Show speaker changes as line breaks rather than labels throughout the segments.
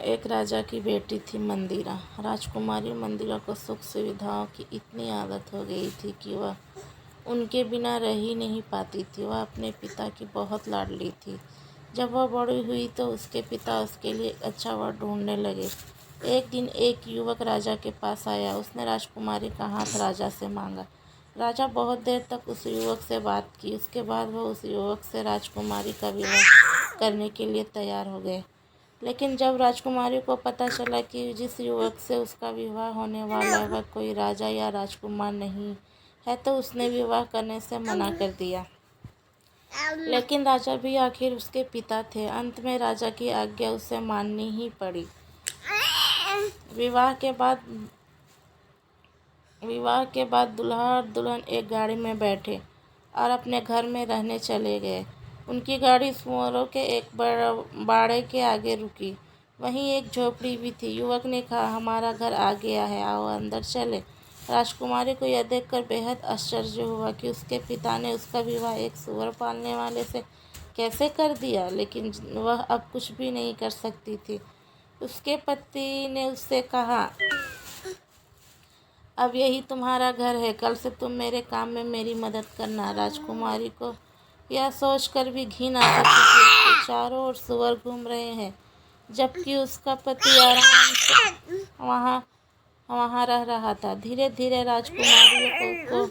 एक राजा की बेटी थी मंदिरा। राजकुमारी मंदिरा को सुख सुविधाओं की इतनी आदत हो गई थी कि वह उनके बिना रह ही नहीं पाती थी। वह अपने पिता की बहुत लाडली थी। जब वह बड़ी हुई तो उसके पिता उसके लिए एक अच्छा वर ढूंढने लगे। एक दिन एक युवक राजा के पास आया। उसने राजकुमारी का हाथ राजा से मांगा। राजा बहुत देर तक उस युवक से बात की। उसके बाद वह उस युवक से राजकुमारी का विवाह करने के लिए तैयार हो गए। लेकिन जब राजकुमारी को पता चला कि जिस युवक से उसका विवाह होने वाला है वह कोई राजा या राजकुमार नहीं है तो उसने विवाह करने से मना कर दिया। लेकिन राजा भी आखिर उसके पिता थे। अंत में राजा की आज्ञा उसे माननी ही पड़ी। विवाह के बाद दूल्हा और दुल्हन एक गाड़ी में बैठे और अपने घर में रहने चले गए। उनकी गाड़ी सुअरों के एक बाड़े के आगे रुकी। वहीं एक झोपड़ी भी थी। युवक ने कहा, हमारा घर आ गया है, आओ अंदर चले। राजकुमारी को यह देखकर बेहद आश्चर्य हुआ कि उसके पिता ने उसका विवाह एक सूअर पालने वाले से कैसे कर दिया। लेकिन वह अब कुछ भी नहीं कर सकती थी। उसके पति ने उससे कहा, अब यही तुम्हारा घर है, कल से तुम मेरे काम में मेरी मदद करना। राजकुमारी को यह सोचकर भी घिन आता था कि उसके चारों ओर सूअर घूम रहे हैं, जबकि उसका पति आराम से वहाँ रह रहा था। धीरे धीरे राजकुमारी को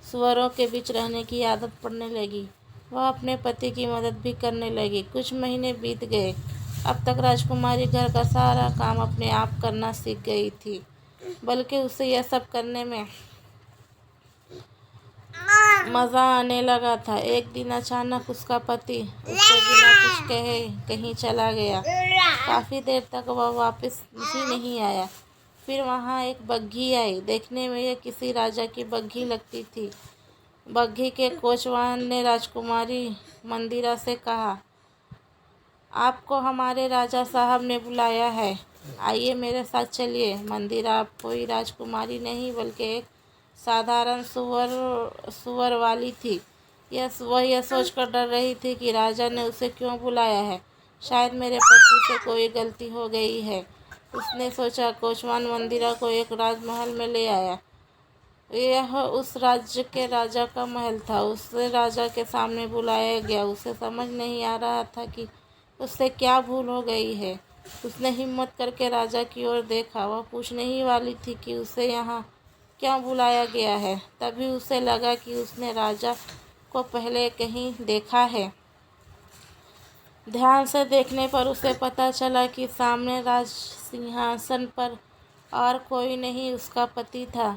सूअरों के बीच रहने की आदत पड़ने लगी। वह अपने पति की मदद भी करने लगी। कुछ महीने बीत गए। अब तक राजकुमारी घर का सारा काम अपने आप करना सीख गई थी, बल्कि उसे यह सब करने में मज़ा आने लगा था। एक दिन अचानक उसका पति उससे बिना कुछ कहे कहीं चला गया। काफ़ी देर तक वह वापस ही नहीं आया। फिर वहाँ एक बग्घी आई। देखने में यह किसी राजा की बग्घी लगती थी। बग्घी के कोचवान ने राजकुमारी मंदिरा से कहा, आपको हमारे राजा साहब ने बुलाया है, आइए मेरे साथ चलिए। मंदिरा अब कोई राजकुमारी नहीं बल्कि एक साधारण सुअर वाली थी। वह यह सोचकर डर रही थी कि राजा ने उसे क्यों बुलाया है। शायद मेरे पति से कोई गलती हो गई है, उसने सोचा। कोचवान मंदिरा को एक राजमहल में ले आया। यह उस राज्य के राजा का महल था। उसे राजा के सामने बुलाया गया। उसे समझ नहीं आ रहा था कि उससे क्या भूल हो गई है। उसने हिम्मत करके राजा की ओर देखा। वह पूछने ही वाली थी कि उसे यहाँ क्यों बुलाया गया है, तभी उसे लगा कि उसने राजा को पहले कहीं देखा है। ध्यान से देखने पर उसे पता चला कि सामने राज सिंहासन पर और कोई नहीं, उसका पति था।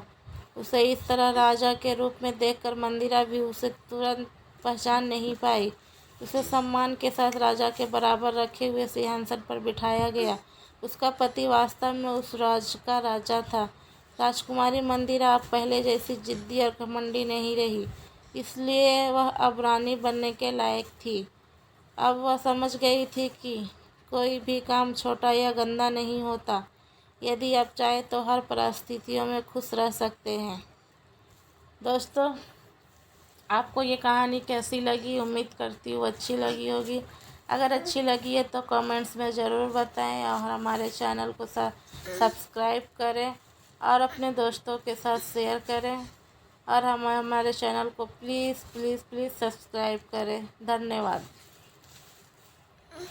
उसे इस तरह राजा के रूप में देखकर मंदिरा भी उसे तुरंत पहचान नहीं पाई। उसे सम्मान के साथ राजा के बराबर रखे हुए सिंहासन पर बिठाया गया। उसका पति वास्तव में उस राज्य का राजा था। राजकुमारी मंदिरा अब पहले जैसी जिद्दी और घमंडी नहीं रही, इसलिए वह अब रानी बनने के लायक थी। अब वह समझ गई थी कि कोई भी काम छोटा या गंदा नहीं होता, यदि आप चाहे तो हर परिस्थितियों में खुश रह सकते हैं। दोस्तों, आपको ये कहानी कैसी लगी? उम्मीद करती हूँ अच्छी लगी होगी। अगर अच्छी लगी है तो कमेंट्स में ज़रूर बताएं और हमारे चैनल को सब्सक्राइब करें और अपने दोस्तों के साथ शेयर करें और हमारे चैनल को प्लीज़ प्लीज़ प्लीज़ सब्सक्राइब करें। धन्यवाद।